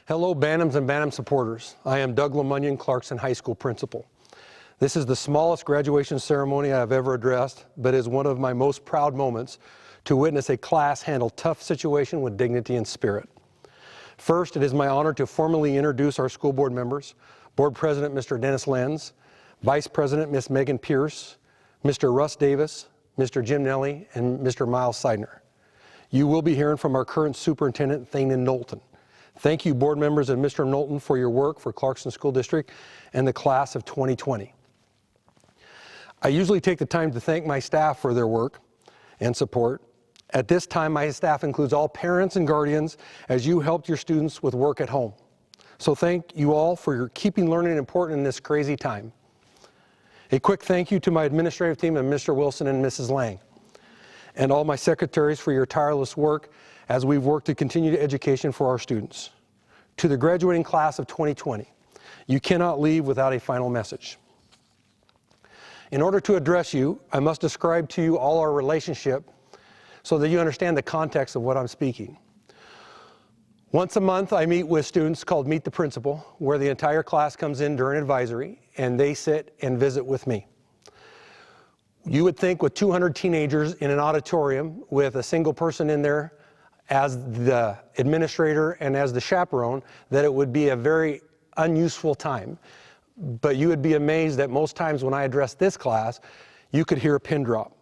Hello, Bantams and Bantam supporters. I am Doug Lemunyon, Clarkston High School principal. This is the smallest graduation ceremony I have ever addressed, but is one of my most proud moments to witness a class handle tough situation with dignity and spirit. First, it is my honor to formally introduce our school board members, Board President Mr. Dennis Lenz, Vice President Ms. Megan Pierce, Mr. Russ Davis, Mr. Jim Nelly, and Mr. Miles Seidner. You will be hearing from our current Superintendent, Thanen Knowlton. Thank you, board members and Mr. Knowlton, for your work for Clarkston School District and the class of 2020. I usually take the time to thank my staff for their work and support. At this time, my staff includes all parents and guardians as you helped your students with work at home. So thank you all for your keeping learning important in this crazy time. A quick thank you to my administrative team and Mr. Wilson and Mrs. Lang, and all my secretaries for your tireless work as we've worked to continue education for our students. To the graduating class of 2020, you cannot leave without a final message. In order to address you, I must describe to you all our relationship so that you understand the context of what I'm speaking. Once a month, I meet with students called Meet the Principal, where the entire class comes in during advisory and they sit and visit with me. You would think with 200 teenagers in an auditorium with a single person in there as the administrator and as the chaperone, that it would be a very unuseful time. But you would be amazed that most times when I address this class, you could hear a pin drop.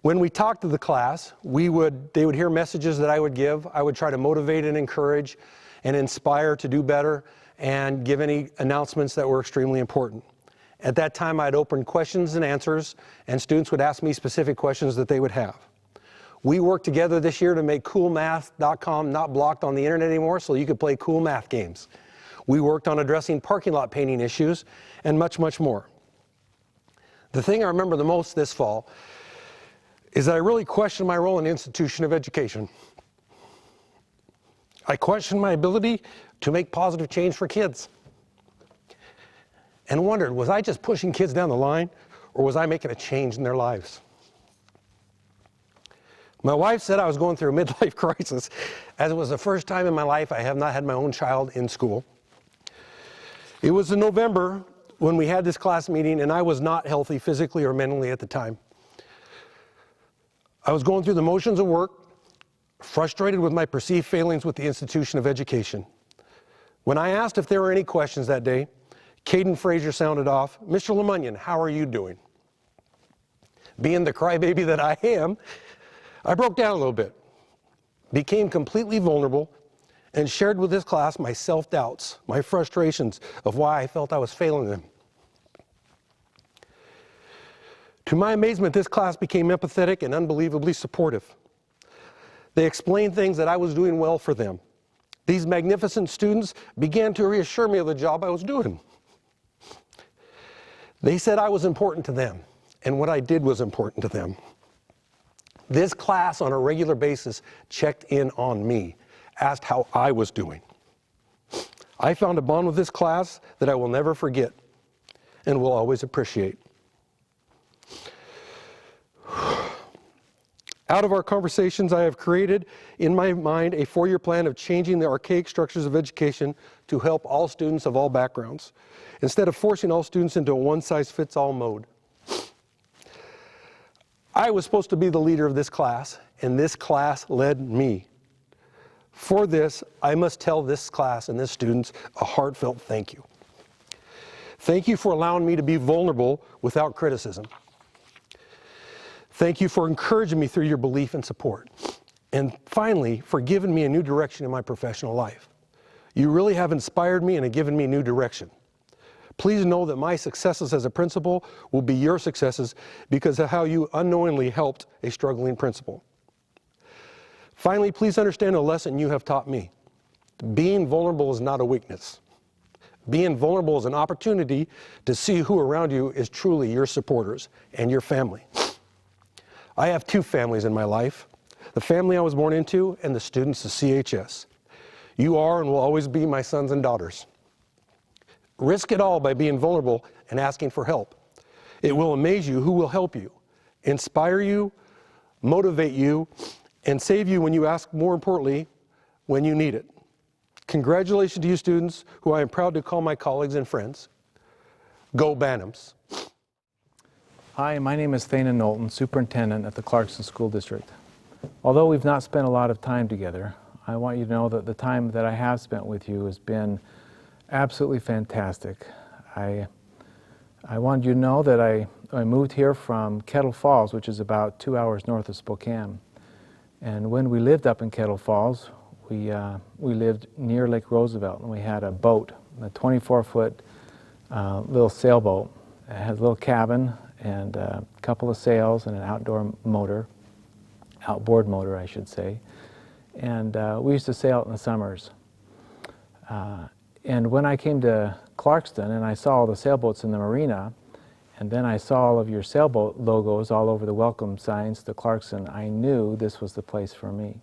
When we talked to the class, they would hear messages that I would give. I would try to motivate and encourage and inspire to do better and give any announcements that were extremely important. At that time, I'd open questions and answers, and students would ask me specific questions that they would have. We worked together this year to make coolmath.com not blocked on the internet anymore so you could play cool math games. We worked on addressing parking lot painting issues and much, much more. The thing I remember the most this fall is that I really questioned my role in the institution of education. I questioned my ability to make positive change for kids and wondered, was I just pushing kids down the line or was I making a change in their lives? My wife said I was going through a midlife crisis, as it was the first time in my life I have not had my own child in school. It was in November when we had this class meeting, and I was not healthy physically or mentally at the time. I was going through the motions of work, frustrated with my perceived failings with the institution of education. When I asked if there were any questions that day, Caden Frazier sounded off, "Mr. Lemunyon, how are you doing?" Being the crybaby that I am, I broke down a little bit, became completely vulnerable, and shared with this class my self-doubts, my frustrations of why I felt I was failing them. To my amazement, this class became empathetic and unbelievably supportive. They explained things that I was doing well for them. These magnificent students began to reassure me of the job I was doing. They said I was important to them, and what I did was important to them. This class on a regular basis checked in on me, asked how I was doing. I found a bond with this class that I will never forget and will always appreciate. Out of our conversations, I have created in my mind a 4-year plan of changing the archaic structures of education to help all students of all backgrounds, instead of forcing all students into a one-size-fits-all mode. I was supposed to be the leader of this class, and this class led me. For this, I must tell this class and this students a heartfelt thank you. Thank you for allowing me to be vulnerable without criticism. Thank you for encouraging me through your belief and support. And finally, for giving me a new direction in my professional life. You really have inspired me and have given me new direction. Please know that my successes as a principal will be your successes because of how you unknowingly helped a struggling principal. Finally, please understand a lesson you have taught me. Being vulnerable is not a weakness. Being vulnerable is an opportunity to see who around you is truly your supporters and your family. I have 2 families in my life, the family I was born into and the students of CHS. You are and will always be my sons and daughters. Risk it all by being vulnerable and asking for help. It will amaze you who will help you, inspire you, motivate you, and save you when you ask, more importantly, when you need it. Congratulations to you students, who I am proud to call my colleagues and friends. Go Bantams. Hi, my name is Noland, Superintendent at the Clarkston School District. Although we've not spent a lot of time together, I want you to know that the time that I have spent with you has been absolutely fantastic. I wanted you to know that I moved here from Kettle Falls, which is about 2 hours north of Spokane. And when we lived up in Kettle Falls, we lived near Lake Roosevelt, and we had a boat, a 24-foot little sailboat. It has a little cabin and a couple of sails and an outboard motor, I should say. And we used to sail it in the summers. And when I came to Clarkston and I saw all the sailboats in the marina, and then I saw all of your sailboat logos all over the welcome signs to Clarkston, I knew this was the place for me.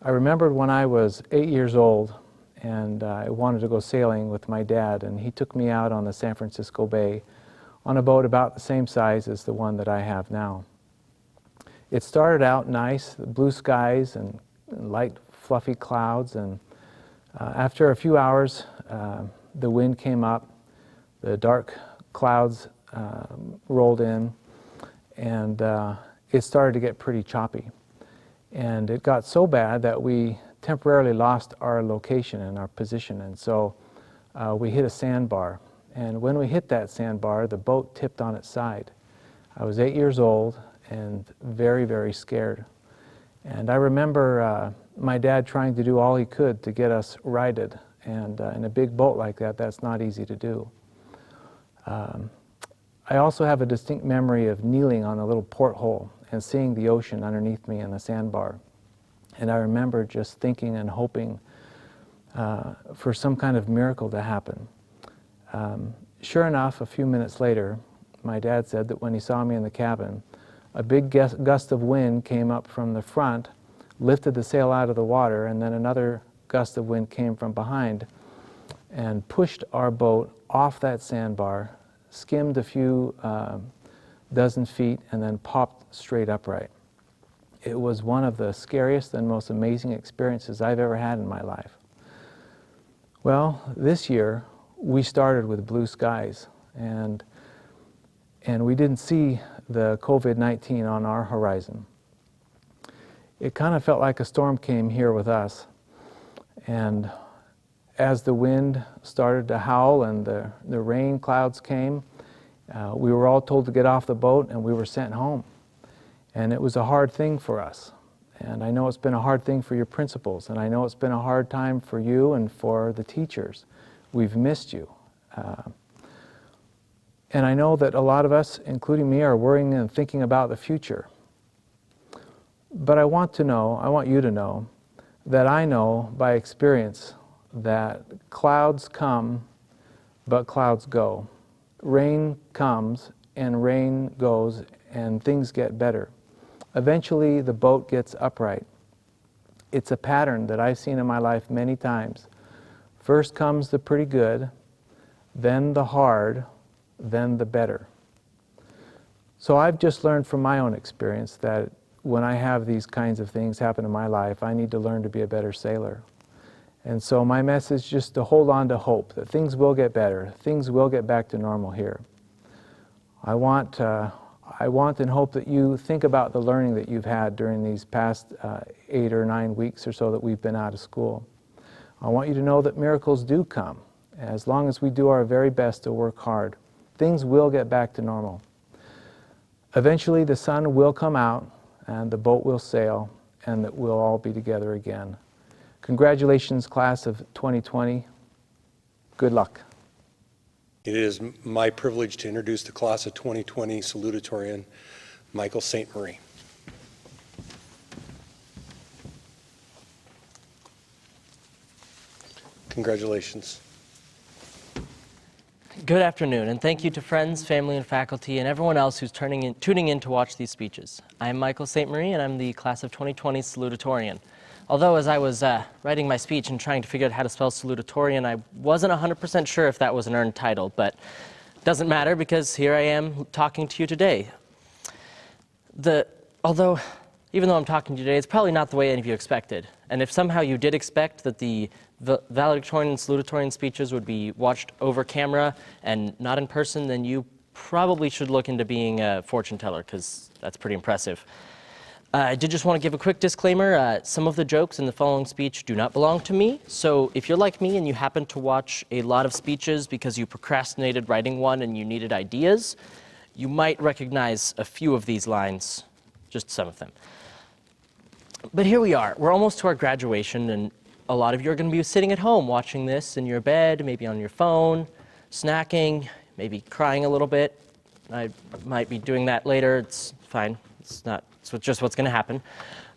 I remembered when I was 8 years old and I wanted to go sailing with my dad, and he took me out on the San Francisco Bay on a boat about the same size as the one that I have now. It started out nice, blue skies and light fluffy clouds, and after a few hours the wind came up, the dark clouds rolled in, and it started to get pretty choppy. And it got so bad that we temporarily lost our location and our position, and so we hit a sandbar. And when we hit that sandbar, the boat tipped on its side. I was 8 years old and very, very scared. And I remember my dad trying to do all he could to get us righted. And in a big boat like that, that's not easy to do. I also have a distinct memory of kneeling on a little porthole and seeing the ocean underneath me in the sandbar. And I remember just thinking and hoping for some kind of miracle to happen. Sure enough, a few minutes later, my dad said that when he saw me in the cabin, a big gust of wind came up from the front, lifted the sail out of the water, and then another gust of wind came from behind and pushed our boat off that sandbar, skimmed a few dozen feet, and then popped straight upright. It was one of the scariest and most amazing experiences I've ever had in my life. Well, this year we started with blue skies, and we didn't see the COVID-19 on our horizon. It kind of felt like a storm came here with us, and as the wind started to howl and the rain clouds came, we were all told to get off the boat, and we were sent home. And it was a hard thing for us. And I know it's been a hard thing for your principals, and I know it's been a hard time for you and for the teachers. We've missed you. And I know that a lot of us, including me, are worrying and thinking about the future. But I want you to know that I know by experience that clouds come, but clouds go. Rain comes and rain goes, and things get better. Eventually the boat gets upright. It's a pattern that I've seen in my life many times. First comes the pretty good, then the hard, then the better. So I've just learned from my own experience that when I have these kinds of things happen in my life, I need to learn to be a better sailor. And so my message is just to hold on to hope that things will get better, things will get back to normal here. I want and hope that you think about the learning that you've had during these past 8 or 9 weeks or so that we've been out of school. I want you to know that miracles do come. As long as we do our very best to work hard, things will get back to normal. Eventually the sun will come out and the boat will sail, and that we'll all be together again. Congratulations, class of 2020. Good luck. It is my privilege to introduce the class of 2020 Salutatorian, Michael St. Marie. Congratulations. Good afternoon, and thank you to friends, family, and faculty, and everyone else who's tuning in to watch these speeches. I'm Michael St. Marie, and I'm the class of 2020 Salutatorian. Although as I was writing my speech and trying to figure out how to spell Salutatorian, I wasn't 100% sure if that was an earned title, but it doesn't matter because here I am talking to you today. Even though I'm talking to you today, it's probably not the way any of you expected. And if somehow you did expect that the valedictorian and salutatorian speeches would be watched over camera and not in person, then you probably should look into being a fortune teller, because that's pretty impressive. I did just want to give a quick disclaimer. Some of the jokes in the following speech do not belong to me. So if you're like me and you happen to watch a lot of speeches because you procrastinated writing one and you needed ideas, you might recognize a few of these lines, just some of them. But here we are. We're almost to our graduation, and a lot of you are going to be sitting at home watching this in your bed, maybe on your phone, snacking, maybe crying a little bit. I might be doing that later. It's fine. It's just what's going to happen.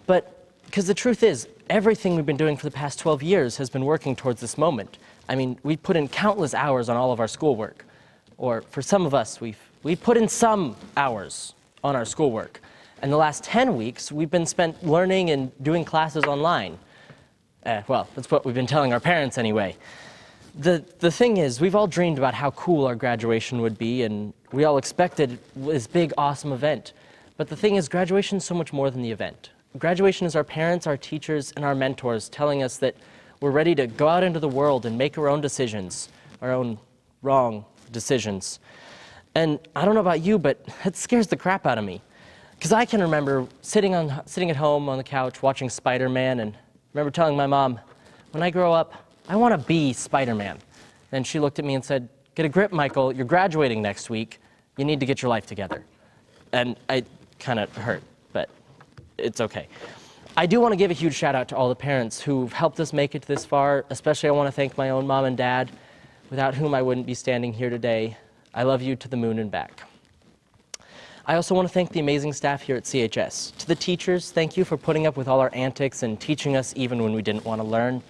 But because the truth is, everything we've been doing for the past 12 years has been working towards this moment. I mean, we put in countless hours on all of our schoolwork. Or for some of us, we've put in some hours on our schoolwork. And the last 10 weeks, we've been spent learning and doing classes online. Well, that's what we've been telling our parents anyway. The thing is, we've all dreamed about how cool our graduation would be, and we all expected this big, awesome event. But the thing is, graduation is so much more than the event. Graduation is our parents, our teachers, and our mentors telling us that we're ready to go out into the world and make our own decisions, our own wrong decisions. And I don't know about you, but it scares the crap out of me. Because I can remember sitting at home on the couch watching Spider-Man, and remember telling my mom, when I grow up, I want to be Spider-Man. Then she looked at me and said, "Get a grip, Michael, you're graduating next week. You need to get your life together." And I kind of hurt, but it's okay. I do want to give a huge shout out to all the parents who've helped us make it this far. Especially I want to thank my own mom and dad, without whom I wouldn't be standing here today. I love you to the moon and back. I also want to thank the amazing staff here at CHS. To the teachers, thank you for putting up with all our antics and teaching us even when we didn't want to learn.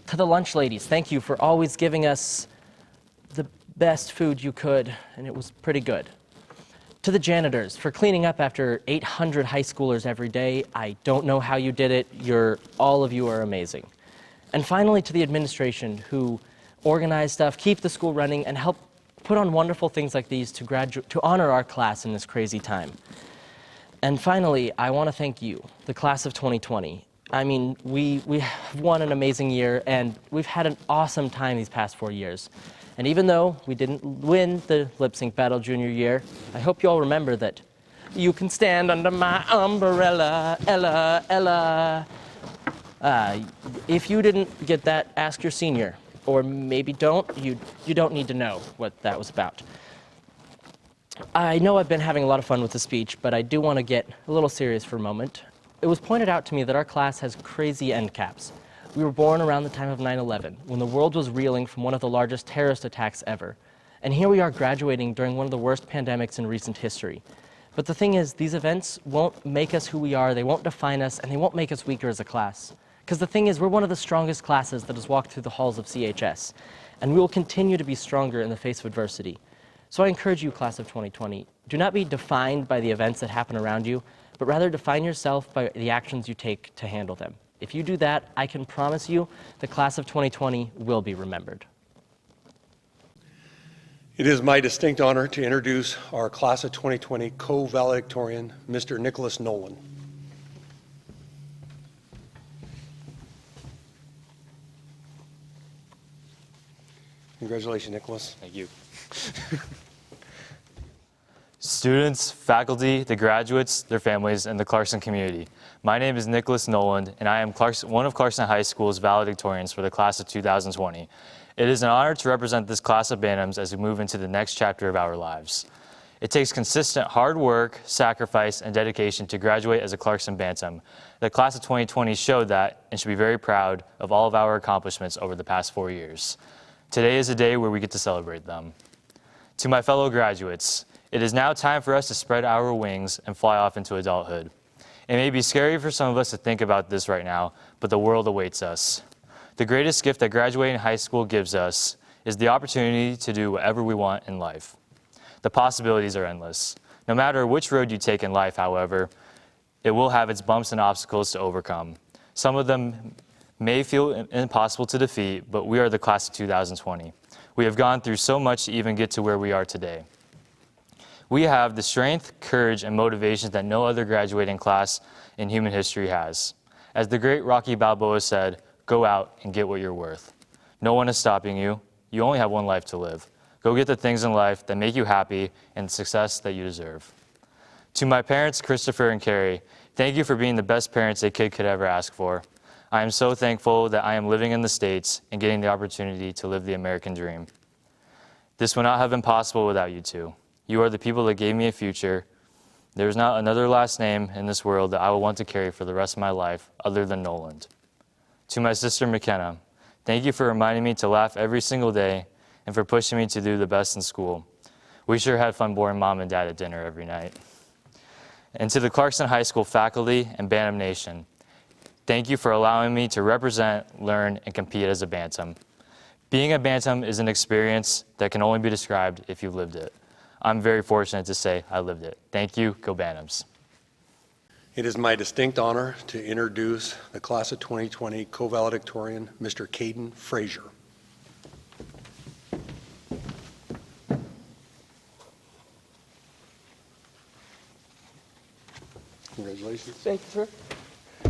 To the lunch ladies, thank you for always giving us the best food you could, and it was pretty good. To the janitors, for cleaning up after 800 high schoolers every day. I don't know how you did it. All of you are amazing. And finally, to the administration, who organize stuff, keep the school running, and help put on wonderful things like these to honor our class in this crazy time. And finally, I want to thank you, the class of 2020. I mean, we have won an amazing year, and we've had an awesome time these past 4 years. And even though we didn't win the lip sync battle junior year, I hope you all remember that you can stand under my umbrella, Ella, Ella. If you didn't get that, ask your senior. Or maybe don't. You don't need to know what that was about. I know I've been having a lot of fun with the speech, but I do want to get a little serious for a moment. It was pointed out to me that our class has crazy end caps. We were born around the time of 9/11, when the world was reeling from one of the largest terrorist attacks ever. And here we are graduating during one of the worst pandemics in recent history. But the thing is, these events won't make us who we are, they won't define us, and they won't make us weaker as a class. Because the thing is, we're one of the strongest classes that has walked through the halls of CHS, and we will continue to be stronger in the face of adversity. So I encourage you, class of 2020, do not be defined by the events that happen around you, but rather define yourself by the actions you take to handle them. If you do that, I can promise you the class of 2020 will be remembered. It is my distinct honor to introduce our class of 2020 co-valedictorian, Mr. Nicholas Noland. Congratulations, Nicholas. Thank you. Students, faculty, the graduates, their families, and the Clarkston community. My name is Nicholas Noland, and I am one of Clarkston High School's valedictorians for the class of 2020. It is an honor to represent this class of Bantams as we move into the next chapter of our lives. It takes consistent hard work, sacrifice, and dedication to graduate as a Clarkston Bantam. The class of 2020 showed that and should be very proud of all of our accomplishments over the past 4 years. Today is a day where we get to celebrate them. To my fellow graduates, it is now time for us to spread our wings and fly off into adulthood. It may be scary for some of us to think about this right now, but the world awaits us. The greatest gift that graduating high school gives us is the opportunity to do whatever we want in life. The possibilities are endless. No matter which road you take in life, however, it will have its bumps and obstacles to overcome. Some of them may feel impossible to defeat, but we are the class of 2020. We have gone through so much to even get to where we are today. We have the strength, courage, and motivation that no other graduating class in human history has. As the great Rocky Balboa said, go out and get what you're worth. No one is stopping you. You only have one life to live. Go get the things in life that make you happy and the success that you deserve. To my parents, Christopher and Carrie, thank you for being the best parents a kid could ever ask for. I am so thankful that I am living in the States and getting the opportunity to live the American dream. This would not have been possible without you two. You are the people that gave me a future. There is not another last name in this world that I will want to carry for the rest of my life other than Noland. To my sister McKenna, thank you for reminding me to laugh every single day and for pushing me to do the best in school. We sure had fun boring Mom and Dad at dinner every night. And to the Clarkston High School faculty and Bantam Nation, thank you for allowing me to represent, learn, and compete as a Bantam. Being a Bantam is an experience that can only be described if you've lived it. I'm very fortunate to say I lived it. Thank you, go Bantams. It is my distinct honor to introduce the class of 2020 co-valedictorian, Mr. Caden Frazier. Congratulations. Thank you, sir.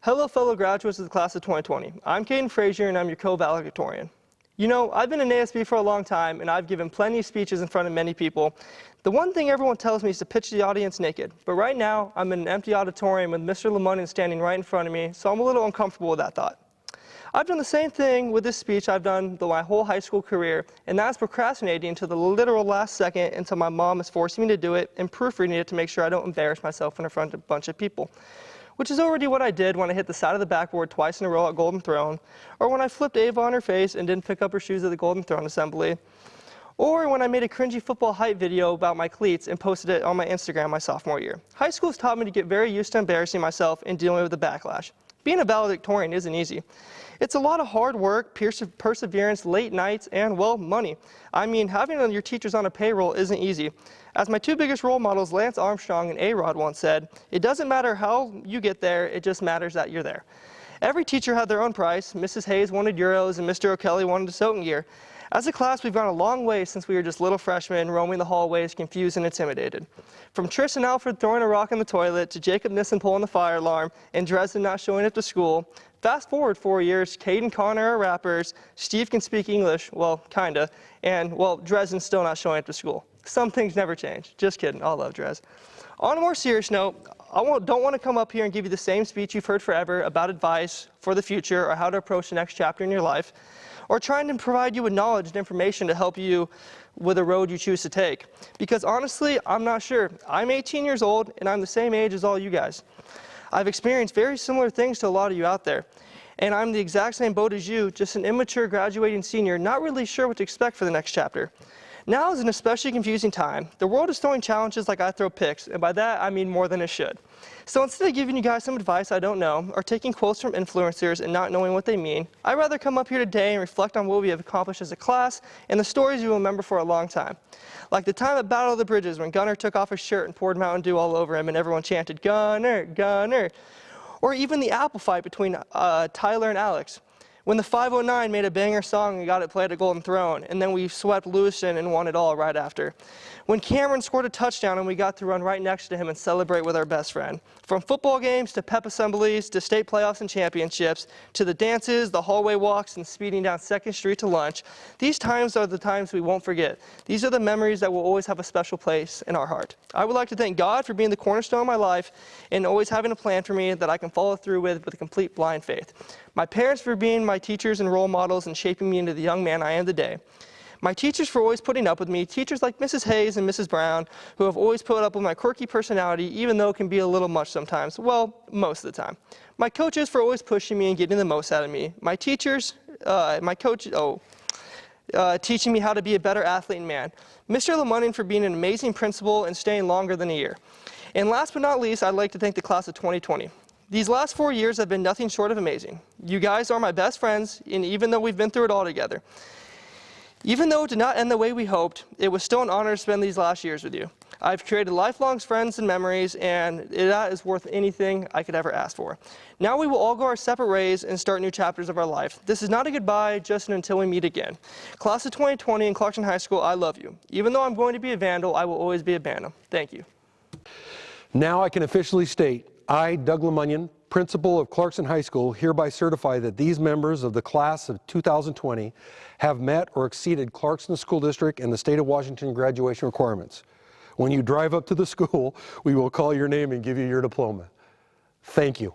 Hello, fellow graduates of the class of 2020. I'm Caden Frazier, and I'm your co-valedictorian. You know, I've been in ASB for a long time, and I've given plenty of speeches in front of many people. The one thing everyone tells me is to pitch the audience naked, but right now, I'm in an empty auditorium with Mr. Lemonin standing right in front of me, so I'm a little uncomfortable with that thought. I've done the same thing with this speech I've done my whole high school career, and that's procrastinating until the literal last second until my mom is forcing me to do it and proofreading it to make sure I don't embarrass myself in front of a bunch of people. Which is already what I did when I hit the side of the backboard twice in a row at Golden Throne, or when I flipped Ava on her face and didn't pick up her shoes at the Golden Throne assembly, or when I made a cringy football hype video about my cleats and posted it on my Instagram my sophomore year. High school has taught me to get very used to embarrassing myself and dealing with the backlash. Being a valedictorian isn't easy. It's a lot of hard work, perseverance, late nights, and, well, money. I mean, having your teachers on a payroll isn't easy. As my two biggest role models, Lance Armstrong and A-Rod, once said, it doesn't matter how you get there, it just matters that you're there. Every teacher had their own price. Mrs. Hayes wanted euros, and Mr. O'Kelly wanted a soaking gear. As a class, we've gone a long way since we were just little freshmen roaming the hallways, confused and intimidated. From Trish and Alfred throwing a rock in the toilet, to Jacob Nissen pulling the fire alarm, and Dresden not showing up to school. Fast forward 4 years, Cade and Connor are rappers, Steve can speak English, well, kinda, and, well, Dresden's still not showing up to school. Some things never change. Just kidding, I love Dres. On a more serious note, don't want to come up here and give you the same speech you've heard forever about advice for the future or how to approach the next chapter in your life, or trying to provide you with knowledge and information to help you with the road you choose to take. Because honestly, I'm not sure. I'm 18 years old, and I'm the same age as all you guys. I've experienced very similar things to a lot of you out there. And I'm the exact same boat as you, just an immature graduating senior, not really sure what to expect for the next chapter. Now is an especially confusing time. The world is throwing challenges like I throw picks, and by that I mean more than it should. So instead of giving you guys some advice I don't know, or taking quotes from influencers and not knowing what they mean, I'd rather come up here today and reflect on what we have accomplished as a class and the stories you will remember for a long time. Like the time at Battle of the Bridges when Gunner took off his shirt and poured Mountain Dew all over him and everyone chanted, "Gunner, Gunner." Or even the apple fight between Tyler and Alex, when the 509 made a banger song and got it played at Golden Throne, and then we swept Lewiston and won it all right after. When Cameron scored a touchdown and we got to run right next to him and celebrate with our best friend. From football games to pep assemblies to state playoffs and championships, to the dances, the hallway walks, and speeding down 2nd Street to lunch, these times are the times we won't forget. These are the memories that will always have a special place in our heart. I would like to thank God for being the cornerstone of my life and always having a plan for me that I can follow through with a complete blind faith. My parents for being my teachers and role models and shaping me into the young man I am today. My teachers for always putting up with me, teachers like Mrs. Hayes and Mrs. Brown, who have always put up with my quirky personality, even though it can be a little much sometimes, well, most of the time. My coaches for always pushing me and getting the most out of me. My teachers, teaching me how to be a better athlete and man. Mr. Lemonin for being an amazing principal and staying longer than a year. And last but not least, I'd like to thank the class of 2020. These last 4 years have been nothing short of amazing. You guys are my best friends, and even though we've been through it all together. Even though it did not end the way we hoped, it was still an honor to spend these last years with you. I've created lifelong friends and memories, and that is worth anything I could ever ask for. Now we will all go our separate ways and start new chapters of our life. This is not a goodbye, just until we meet again. Class of 2020 in Clarkston High School, I love you. Even though I'm going to be a Vandal, I will always be a Bantam. Thank you. Now I can officially state I, Doug Lemunyon, principal of Clarkston High School, hereby certify that these members of the class of 2020 have met or exceeded Clarkston School District and the state of Washington graduation requirements. When you drive up to the school, we will call your name and give you your diploma. Thank you.